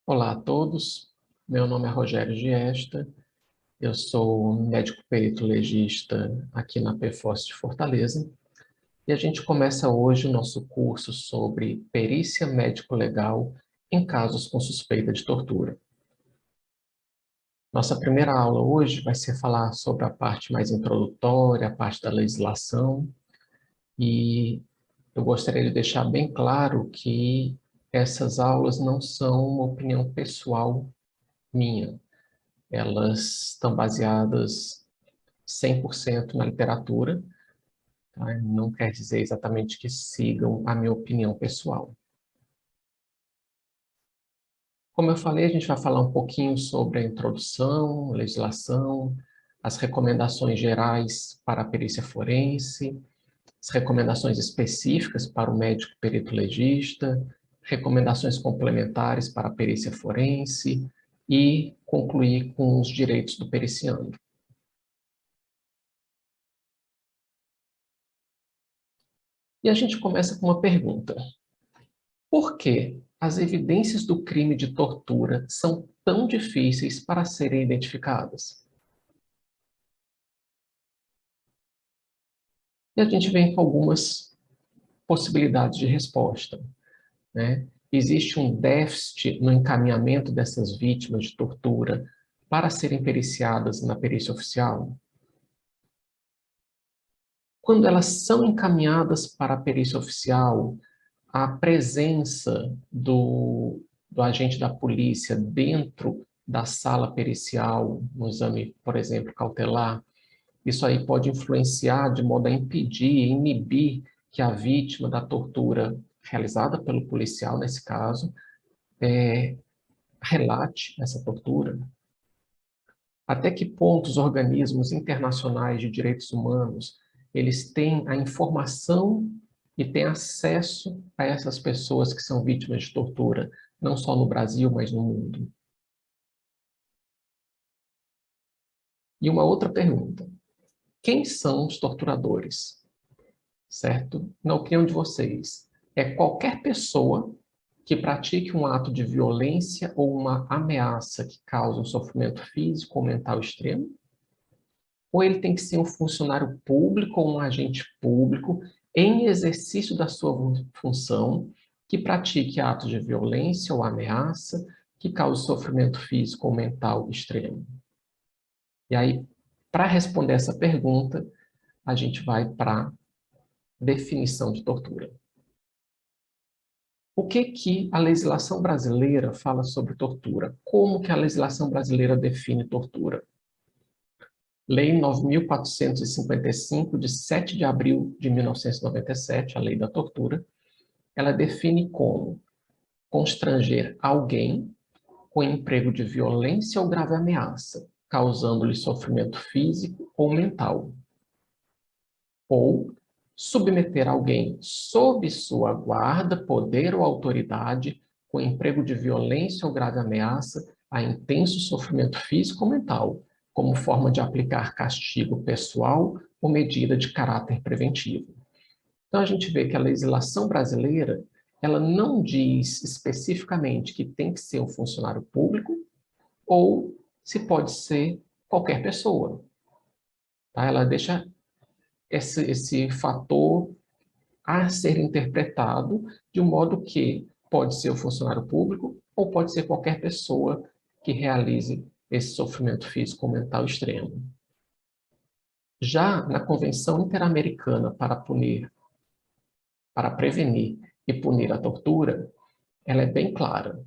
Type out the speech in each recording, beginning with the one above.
Olá a todos, meu nome é Rogério Giesta, eu sou médico perito legista aqui na PFOS de Fortaleza e a gente começa hoje o nosso curso sobre perícia médico-legal em casos com suspeita de tortura. Nossa primeira aula hoje vai ser falar sobre a parte mais introdutória, a parte da legislação, e eu gostaria de deixar bem claro que essas aulas não são uma opinião pessoal minha. Elas estão baseadas 100% na literatura, tá? Não quer dizer exatamente que sigam a minha opinião pessoal. Como eu falei, a gente vai falar um pouquinho sobre a introdução, legislação, as recomendações gerais para a perícia forense, as recomendações específicas para o médico perito legista, recomendações complementares para a perícia forense e concluir com os direitos do periciando. E a gente começa com uma pergunta. Por que as evidências do crime de tortura são tão difíceis para serem identificadas? E a gente vem com algumas possibilidades de resposta, né? Existe um déficit no encaminhamento dessas vítimas de tortura para serem periciadas na perícia oficial? Quando elas são encaminhadas para a perícia oficial, a presença do agente da polícia dentro da sala pericial, no exame, por exemplo, cautelar, isso aí pode influenciar de modo a impedir, inibir que a vítima da tortura realizada pelo policial, nesse caso, relate essa tortura. Até que ponto os organismos internacionais de direitos humanos eles têm a informação e têm acesso a essas pessoas que são vítimas de tortura, não só no Brasil, mas no mundo? E uma outra pergunta: quem são os torturadores? Certo? Na opinião de vocês, é qualquer pessoa que pratique um ato de violência ou uma ameaça que cause um sofrimento físico ou mental extremo? Ou ele tem que ser um funcionário público ou um agente público em exercício da sua função que pratique atos de violência ou ameaça que cause sofrimento físico ou mental extremo? E aí, para responder essa pergunta, a gente vai para a definição de tortura. O que que a legislação brasileira fala sobre tortura? Como que a legislação brasileira define tortura? Lei 9.455, de 7 de abril de 1997, a Lei da Tortura, ela define como constranger alguém com emprego de violência ou grave ameaça, causando-lhe sofrimento físico ou mental, ou submeter alguém sob sua guarda, poder ou autoridade com emprego de violência ou grave ameaça a intenso sofrimento físico ou mental, como forma de aplicar castigo pessoal ou medida de caráter preventivo. Então a gente vê que a legislação brasileira, ela não diz especificamente que tem que ser um funcionário público ou se pode ser qualquer pessoa. Tá? Ela deixa esse fator a ser interpretado de um modo que pode ser o funcionário público ou pode ser qualquer pessoa que realize esse sofrimento físico ou mental extremo. Já na Convenção Interamericana para prevenir e punir a tortura, ela é bem clara.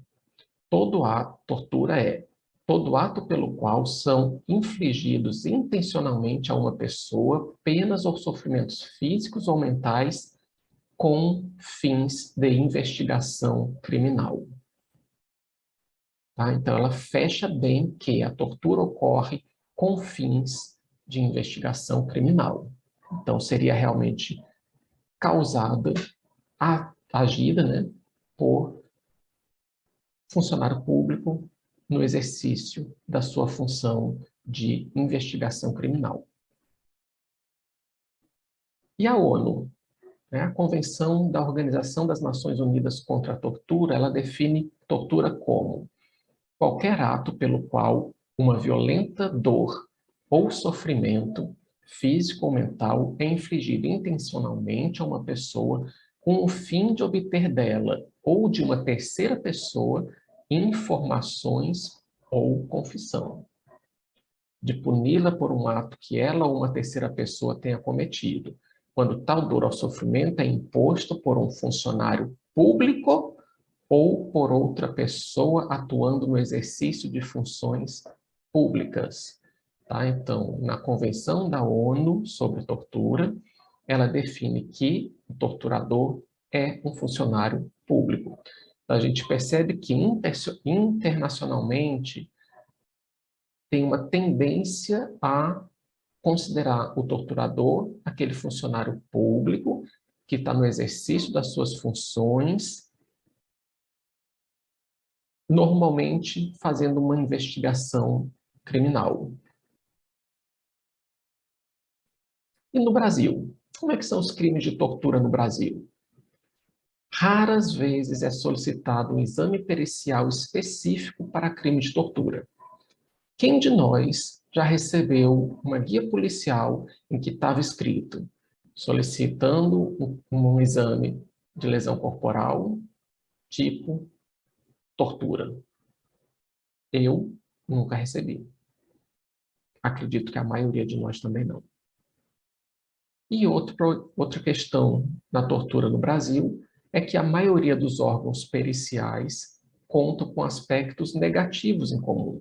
Tortura é todo ato pelo qual são infligidos intencionalmente a uma pessoa penas ou sofrimentos físicos ou mentais com fins de investigação criminal. Tá? Então, ela fecha bem que a tortura ocorre com fins de investigação criminal. Então, seria realmente causada, agida, né, por funcionário público no exercício da sua função de investigação criminal. E a ONU? A Convenção da Organização das Nações Unidas contra a Tortura, ela define tortura como qualquer ato pelo qual uma violenta dor ou sofrimento, físico ou mental, é infligido intencionalmente a uma pessoa com o fim de obter dela ou de uma terceira pessoa informações ou confissão, de puni-la por um ato que ela ou uma terceira pessoa tenha cometido, quando tal dor ou sofrimento é imposto por um funcionário público ou por outra pessoa atuando no exercício de funções públicas. Tá? Então, na Convenção da ONU sobre Tortura, ela define que o torturador é um funcionário público. Então, a gente percebe que internacionalmente tem uma tendência a considerar o torturador aquele funcionário público que está no exercício das suas funções, normalmente fazendo uma investigação criminal. E no Brasil? Como é que são os crimes de tortura no Brasil? Raras vezes é solicitado um exame pericial específico para crime de tortura. Quem de nós já recebeu uma guia policial em que estava escrito solicitando um exame de lesão corporal tipo tortura? Eu nunca recebi. Acredito que a maioria de nós também não. E outra questão na tortura no Brasil é que a maioria dos órgãos periciais contam com aspectos negativos em comum.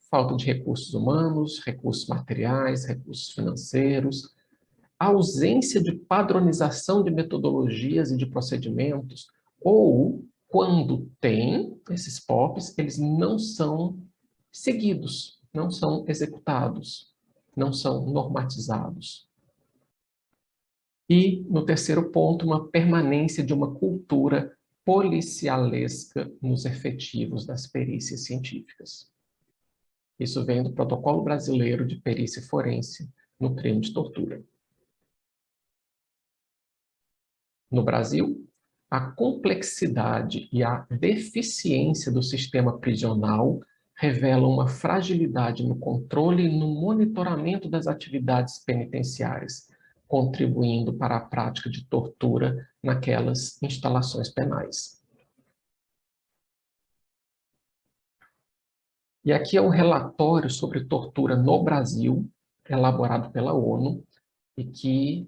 Falta de recursos humanos, recursos materiais, recursos financeiros, a ausência de padronização de metodologias e de procedimentos, ou, quando tem esses POPs, eles não são seguidos, não são executados, não são normatizados. E, no terceiro ponto, uma permanência de uma cultura policialesca nos efetivos das perícias científicas. Isso vem do Protocolo Brasileiro de Perícia Forense no crime de tortura. No Brasil, a complexidade e a deficiência do sistema prisional revelam uma fragilidade no controle e no monitoramento das atividades penitenciárias, contribuindo para a prática de tortura naquelas instalações penais. E aqui é um relatório sobre tortura no Brasil, elaborado pela ONU, e que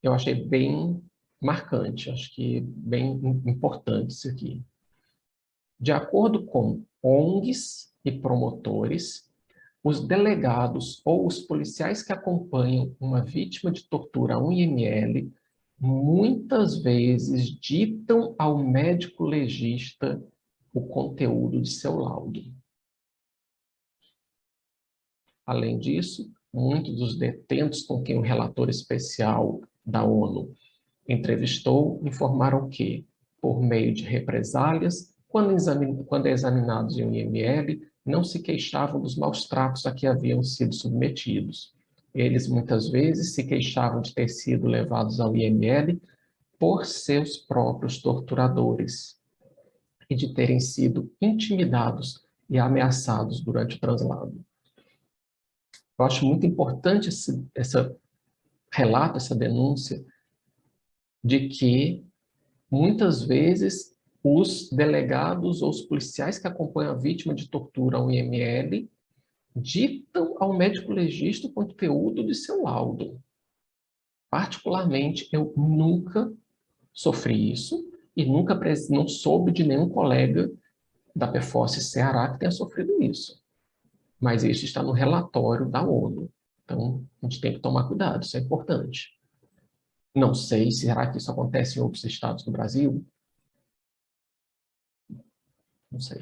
eu achei bem marcante, acho que bem importante isso aqui. De acordo com ONGs e promotores, os delegados ou os policiais que acompanham uma vítima de tortura a um IML muitas vezes ditam ao médico legista o conteúdo de seu laudo. Além disso, muitos dos detentos com quem o relator especial da ONU entrevistou informaram que, por meio de represálias, quando examinados em um IML, não se queixavam dos maus tratos a que haviam sido submetidos. Eles, muitas vezes, se queixavam de ter sido levados ao IML por seus próprios torturadores e de terem sido intimidados e ameaçados durante o translado. Eu acho muito importante esse relato, essa denúncia, de que, muitas vezes, os delegados ou os policiais que acompanham a vítima de tortura ao IML ditam ao médico legista o conteúdo de seu laudo. Particularmente, eu nunca sofri isso e nunca não soube de nenhum colega da PFOS Ceará que tenha sofrido isso. Mas isso está no relatório da ONU. Então, a gente tem que tomar cuidado, isso é importante. Não sei, será que isso acontece em outros estados do Brasil? Não sei.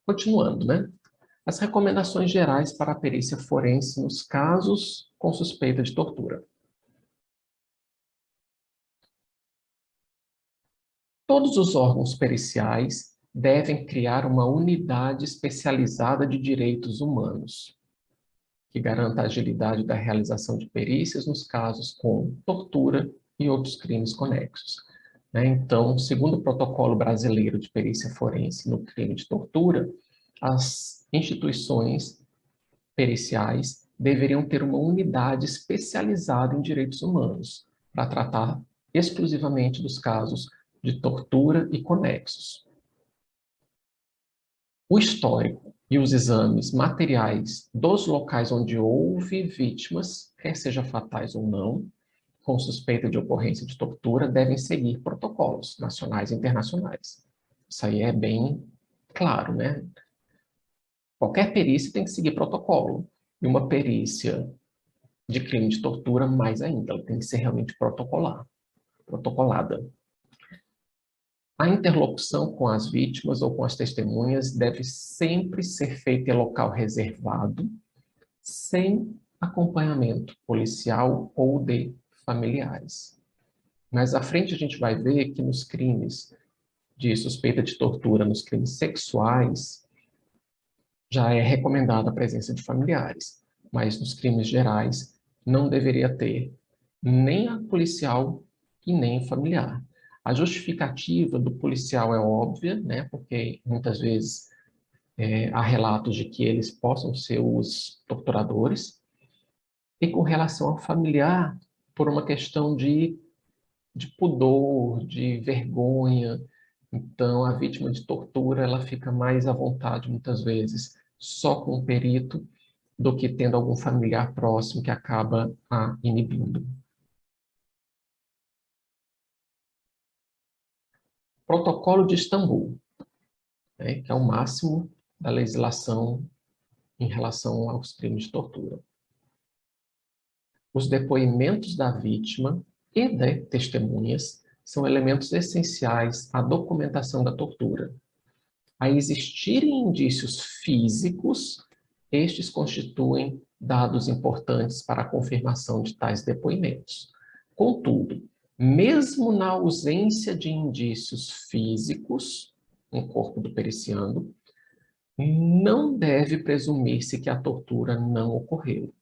Continuando, né? As recomendações gerais para a perícia forense nos casos com suspeita de tortura. Todos os órgãos periciais devem criar uma unidade especializada de direitos humanos, que garanta a agilidade da realização de perícias nos casos com tortura e outros crimes conexos. né? Então, segundo o Protocolo Brasileiro de Perícia Forense no crime de tortura, as instituições periciais deveriam ter uma unidade especializada em direitos humanos para tratar exclusivamente dos casos de tortura e conexos. O histórico e os exames materiais dos locais onde houve vítimas, quer sejam fatais ou não, com suspeita de ocorrência de tortura, devem seguir protocolos nacionais e internacionais. Isso aí é bem claro, né? Qualquer perícia tem que seguir protocolo. E uma perícia de crime de tortura, mais ainda, ela tem que ser realmente protocolada. A interlocução com as vítimas ou com as testemunhas deve sempre ser feita em local reservado, sem acompanhamento policial ou de familiares. Mais à frente a gente vai ver que nos crimes de suspeita de tortura, nos crimes sexuais, já é recomendada a presença de familiares, mas nos crimes gerais não deveria ter nem a policial e nem familiar. A justificativa do policial é óbvia, né, porque muitas vezes há relatos de que eles possam ser os torturadores, e com relação ao familiar, por uma questão de pudor, de vergonha. Então, a vítima de tortura, ela fica mais à vontade, muitas vezes, só com o perito, do que tendo algum familiar próximo que acaba a inibindo. Protocolo de Istambul, né, que é o máximo da legislação em relação aos crimes de tortura. Os depoimentos da vítima e de testemunhas são elementos essenciais à documentação da tortura. A existirem indícios físicos, estes constituem dados importantes para a confirmação de tais depoimentos. Contudo, mesmo na ausência de indícios físicos no corpo do periciando, não deve presumir-se que a tortura não ocorreu,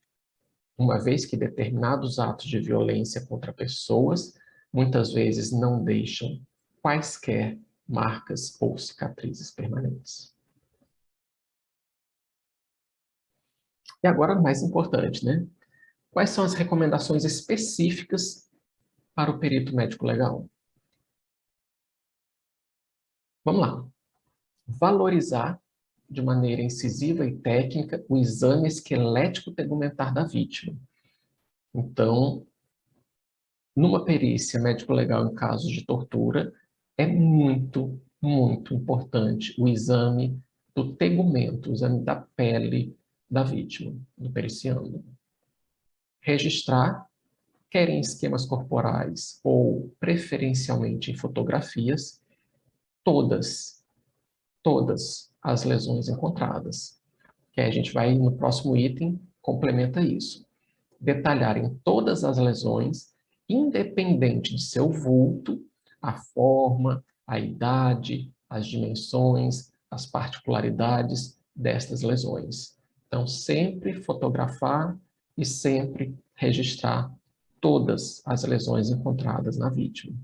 uma vez que determinados atos de violência contra pessoas muitas vezes não deixam quaisquer marcas ou cicatrizes permanentes. E agora, o mais importante, né? Quais são as recomendações específicas para o perito médico legal? Vamos lá. Valorizar de maneira incisiva e técnica o exame esquelético tegumentar da vítima. Então, numa perícia médico-legal em casos de tortura, é muito, muito importante o exame do tegumento, o exame da pele da vítima, do periciando. Registrar, quer em esquemas corporais ou preferencialmente em fotografias, todas as lesões encontradas. Que a gente vai, no próximo item, complementa isso. Detalhar em todas as lesões, independente de seu vulto, a forma, a idade, as dimensões, as particularidades destas lesões. Então, sempre fotografar e sempre registrar todas as lesões encontradas na vítima.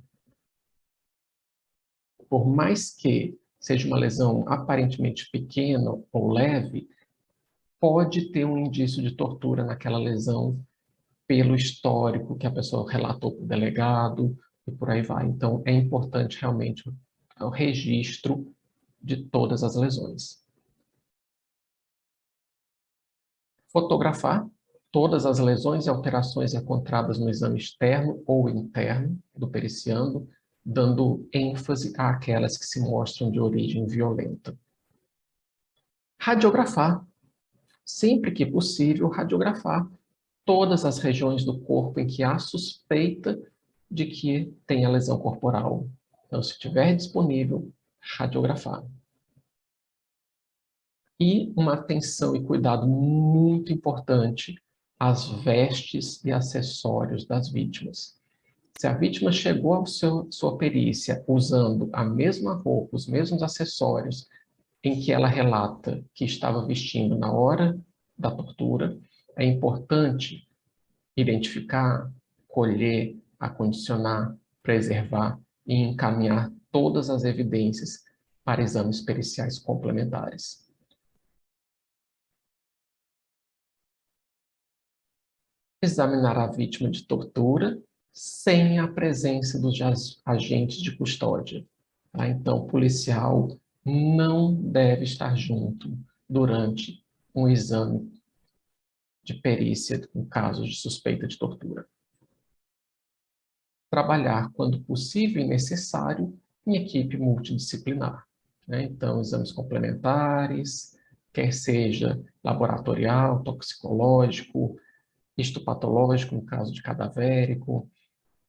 Por mais que seja uma lesão aparentemente pequena ou leve, pode ter um indício de tortura naquela lesão pelo histórico que a pessoa relatou para o delegado e por aí vai. Então, é importante realmente o registro de todas as lesões. Fotografar todas as lesões e alterações encontradas no exame externo ou interno do periciando, dando ênfase àquelas que se mostram de origem violenta. Radiografar. Sempre que possível, radiografar todas as regiões do corpo em que há suspeita de que tenha lesão corporal. Então, se estiver disponível, radiografar. E uma atenção e cuidado muito importante às vestes e acessórios das vítimas. Se a vítima chegou à sua perícia usando a mesma roupa, os mesmos acessórios em que ela relata que estava vestindo na hora da tortura, é importante identificar, colher, acondicionar, preservar e encaminhar todas as evidências para exames periciais complementares. Examinar a vítima de tortura sem a presença dos agentes de custódia. Tá? Então, o policial não deve estar junto durante um exame de perícia em casos de suspeita de tortura. Trabalhar, quando possível e necessário, em equipe multidisciplinar. Né? Então, exames complementares, quer seja laboratorial, toxicológico, histopatológico, no caso de cadavérico,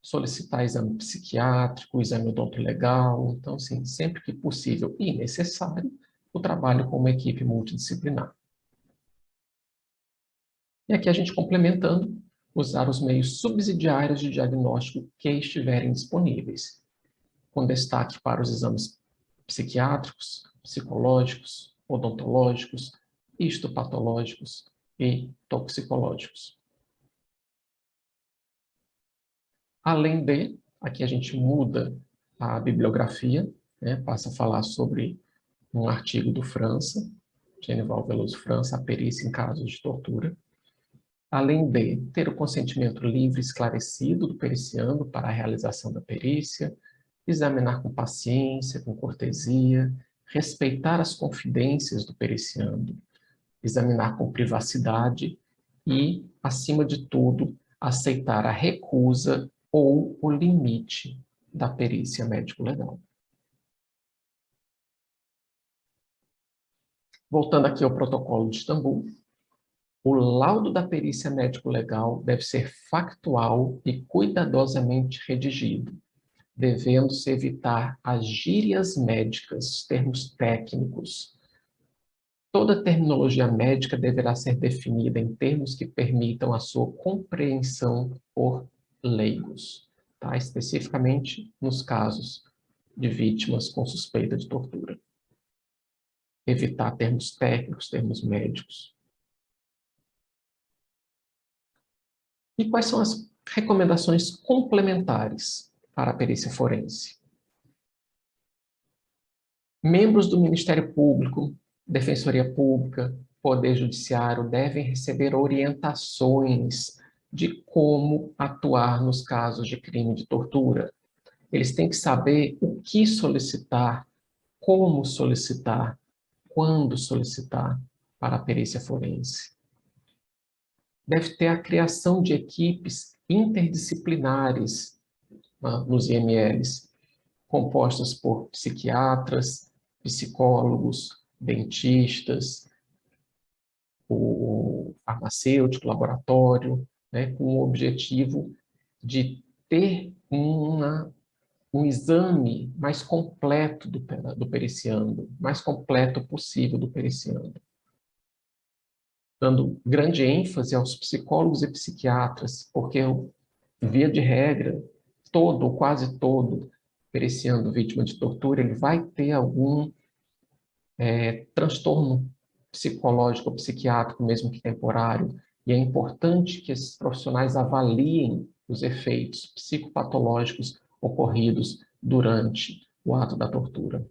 solicitar exame psiquiátrico, exame odontolegal. Então, assim, sempre que possível e necessário, o trabalho com uma equipe multidisciplinar. E aqui a gente complementando, usar os meios subsidiários de diagnóstico que estiverem disponíveis, com destaque para os exames psiquiátricos, psicológicos, odontológicos, histopatológicos e toxicológicos. Além de, aqui a gente muda a bibliografia, né, passa a falar sobre um artigo do França, Genival Veloso França, a perícia em casos de tortura. Além de ter o consentimento livre e esclarecido do periciando para a realização da perícia, examinar com paciência, com cortesia, respeitar as confidências do periciando, examinar com privacidade e, acima de tudo, aceitar a recusa ou o limite da perícia médico-legal. Voltando aqui ao protocolo de Istambul, o laudo da perícia médico-legal deve ser factual e cuidadosamente redigido, devendo-se evitar as gírias médicas, termos técnicos. Toda terminologia médica deverá ser definida em termos que permitam a sua compreensão por leigos, tá? Especificamente nos casos de vítimas com suspeita de tortura. Evitar termos técnicos, termos médicos. E quais são as recomendações complementares para a perícia forense? Membros do Ministério Público, Defensoria Pública, Poder Judiciário devem receber orientações de como atuar nos casos de crime de tortura. Eles têm que saber o que solicitar, como solicitar, quando solicitar para a perícia forense. Deve ter a criação de equipes interdisciplinares nos IMLs, compostas por psiquiatras, psicólogos, dentistas, o farmacêutico, laboratório, né, com o objetivo de ter um exame mais completo do periciando, mais completo possível do periciando, dando grande ênfase aos psicólogos e psiquiatras, porque, via de regra, todo ou quase todo periciando vítima de tortura, ele vai ter algum transtorno psicológico ou psiquiátrico, mesmo que temporário, e é importante que esses profissionais avaliem os efeitos psicopatológicos ocorridos durante o ato da tortura.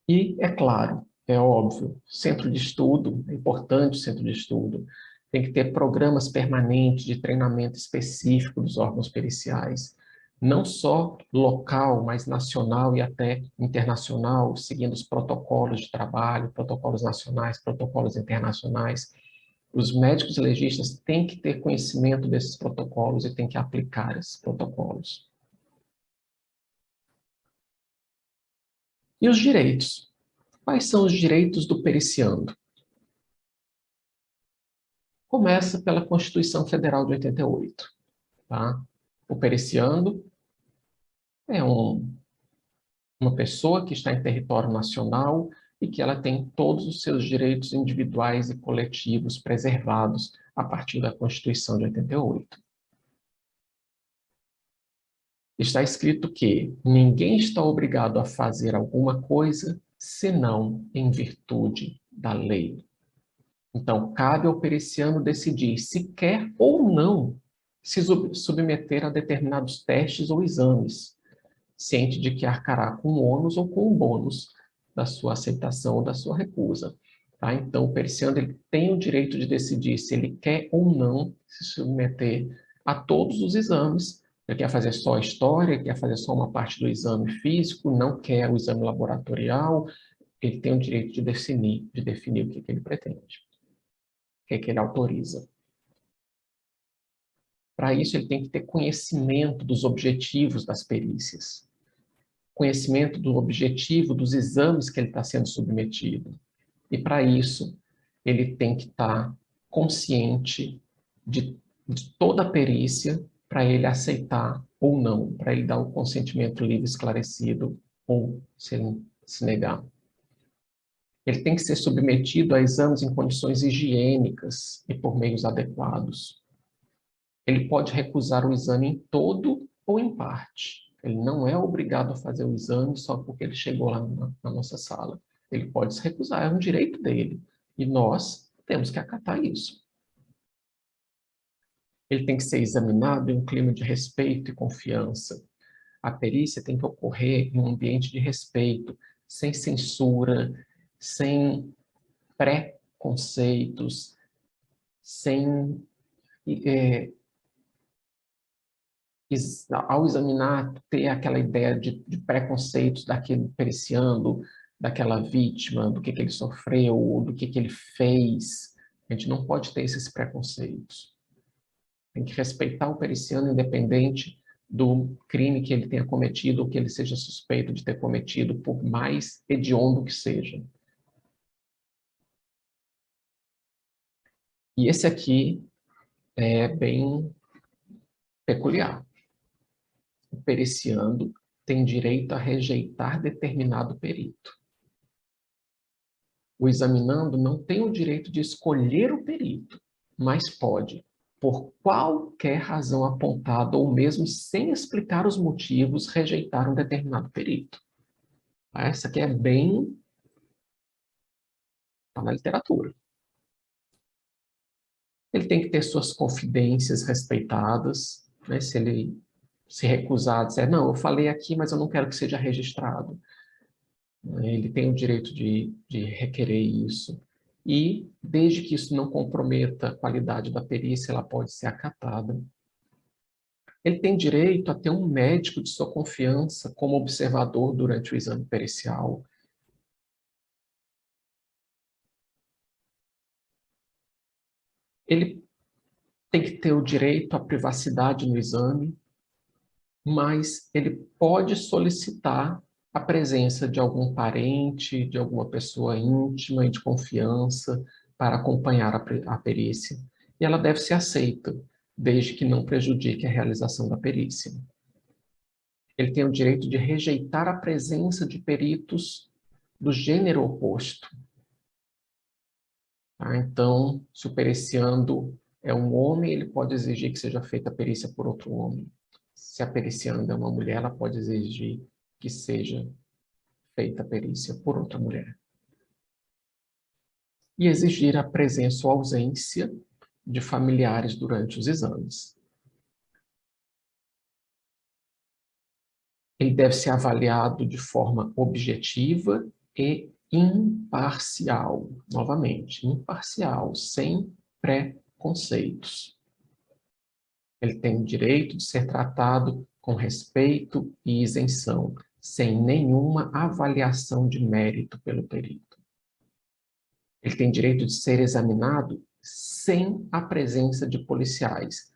E, é claro, é óbvio, centro de estudo, é importante o centro de estudo, tem que ter programas permanentes de treinamento específico dos órgãos periciais, não só local, mas nacional e até internacional, seguindo os protocolos de trabalho, protocolos nacionais, protocolos internacionais. Os médicos legistas têm que ter conhecimento desses protocolos e têm que aplicar esses protocolos. E os direitos? Quais são os direitos do periciando? Começa pela Constituição Federal de 88. Tá? O periciando é uma pessoa que está em território nacional e que ela tem todos os seus direitos individuais e coletivos preservados a partir da Constituição de 88. Está escrito que ninguém está obrigado a fazer alguma coisa senão em virtude da lei. Então, cabe ao periciano decidir se quer ou não se submeter a determinados testes ou exames. ciente de que arcará com o ônus ou com o bônus da sua aceitação ou da sua recusa. Tá? Então, o periciando ele tem o direito de decidir se ele quer ou não se submeter a todos os exames. Ele quer fazer só a história, quer fazer só uma parte do exame físico, não quer o exame laboratorial. Ele tem o direito de definir o que ele pretende, o que ele autoriza. Para isso, ele tem que ter conhecimento dos objetivos das perícias, conhecimento do objetivo dos exames que ele está sendo submetido. E para isso, ele tem que estar consciente de toda a perícia para ele aceitar ou não, para ele dar o consentimento livre, esclarecido ou se negar. Ele tem que ser submetido a exames em condições higiênicas e por meios adequados. Ele pode recusar o exame em todo ou em parte. Ele não é obrigado a fazer o exame só porque ele chegou lá na nossa sala. Ele pode se recusar, é um direito dele. E nós temos que acatar isso. Ele tem que ser examinado em um clima de respeito e confiança. A perícia tem que ocorrer em um ambiente de respeito, sem censura, sem preconceitos, sem ao examinar, ter aquela ideia de preconceitos daquele periciando, daquela vítima, do que ele sofreu, do que ele fez. A gente não pode ter esses preconceitos. Tem que respeitar o periciano independente do crime que ele tenha cometido ou que ele seja suspeito de ter cometido, por mais hediondo que seja. E esse aqui é bem peculiar. O periciando tem direito a rejeitar determinado perito. O examinando não tem o direito de escolher o perito, mas pode, por qualquer razão apontada ou mesmo sem explicar os motivos, rejeitar um determinado perito. Essa aqui é bem... está na literatura. Ele tem que ter suas confidências respeitadas, né? Se ele se recusar a dizer, não, eu falei aqui, mas eu não quero que seja registrado. Ele tem o direito de requerer isso. E, desde que isso não comprometa a qualidade da perícia, ela pode ser acatada. Ele tem direito a ter um médico de sua confiança como observador durante o exame pericial. Ele tem que ter o direito à privacidade no exame, mas ele pode solicitar a presença de algum parente, de alguma pessoa íntima e de confiança para acompanhar a perícia. E ela deve ser aceita, desde que não prejudique a realização da perícia. Ele tem o direito de rejeitar a presença de peritos do gênero oposto. Tá? Então, se o periciando é um homem, ele pode exigir que seja feita a perícia por outro homem. Se a pericianda é uma mulher, ela pode exigir que seja feita a perícia por outra mulher. E exigir a presença ou ausência de familiares durante os exames. Ele deve ser avaliado de forma objetiva e imparcial. Novamente, imparcial, sem preconceitos. Ele tem o direito de ser tratado com respeito e isenção, sem nenhuma avaliação de mérito pelo perito. Ele tem direito de ser examinado sem a presença de policiais.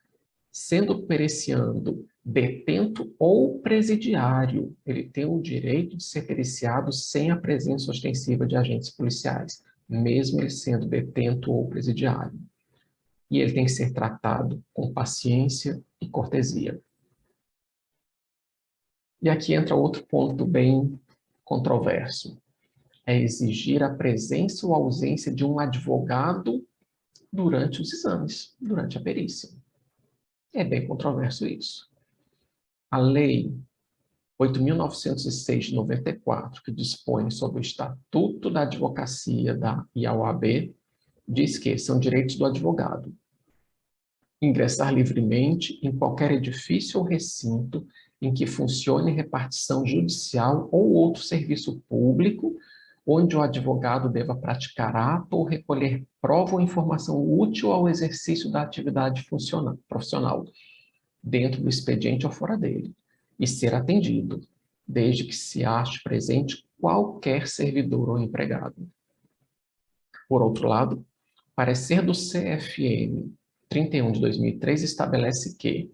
Sendo periciando detento ou presidiário, ele tem o direito de ser periciado sem a presença ostensiva de agentes policiais, mesmo ele sendo detento ou presidiário. E ele tem que ser tratado com paciência e cortesia. E aqui entra outro ponto bem controverso. É exigir a presença ou ausência de um advogado durante os exames, durante a perícia. É bem controverso isso. A Lei 8.906 de 94, que dispõe sobre o Estatuto da Advocacia da IAOAB, diz que são direitos do advogado ingressar livremente em qualquer edifício ou recinto em que funcione repartição judicial ou outro serviço público, onde o advogado deva praticar ato ou recolher prova ou informação útil ao exercício da atividade profissional, dentro do expediente ou fora dele, e ser atendido, desde que se ache presente qualquer servidor ou empregado. Por outro lado, o parecer do CFM 31 de 2003 estabelece que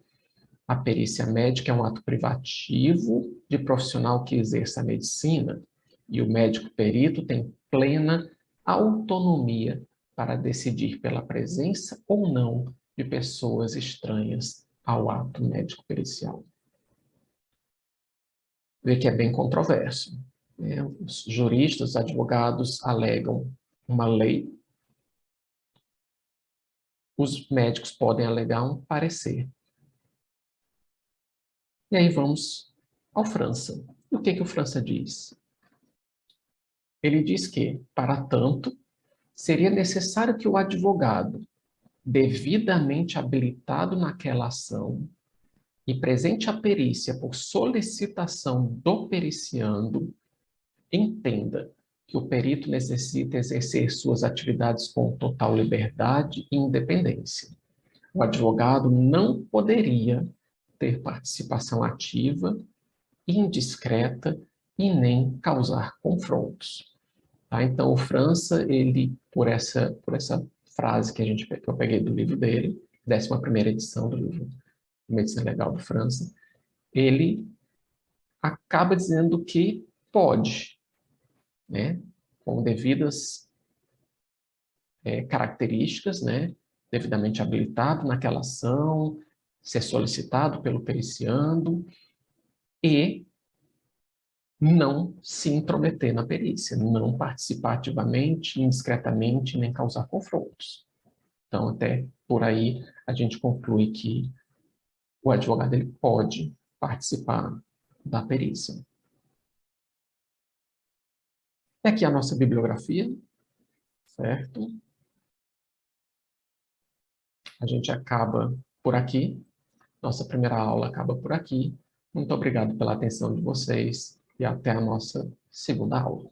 a perícia médica é um ato privativo de profissional que exerça a medicina e o médico perito tem plena autonomia para decidir pela presença ou não de pessoas estranhas ao ato médico pericial. Vê que é bem controverso, né? Os juristas, os advogados alegam uma lei, os médicos podem alegar um parecer. E aí vamos ao França. E o que o França diz? Ele diz que, para tanto, seria necessário que o advogado, devidamente habilitado naquela ação e presente a perícia por solicitação do periciando, entenda que o perito necessita exercer suas atividades com total liberdade e independência. O advogado não poderia ter participação ativa, indiscreta e nem causar confrontos. Tá? Então, o França, ele, por essa frase que eu peguei do livro dele, 11ª edição do livro Medicina Legal do França, ele acaba dizendo que pode, né, com devidas características, né, devidamente habilitado naquela ação, ser solicitado pelo periciando e não se intrometer na perícia, não participar ativamente, indiscretamente, nem causar confrontos. Então, até por aí, a gente conclui que o advogado ele pode participar da perícia. E aqui a nossa bibliografia, certo? A gente acaba por aqui. Nossa primeira aula acaba por aqui. Muito obrigado pela atenção de vocês e até a nossa segunda aula.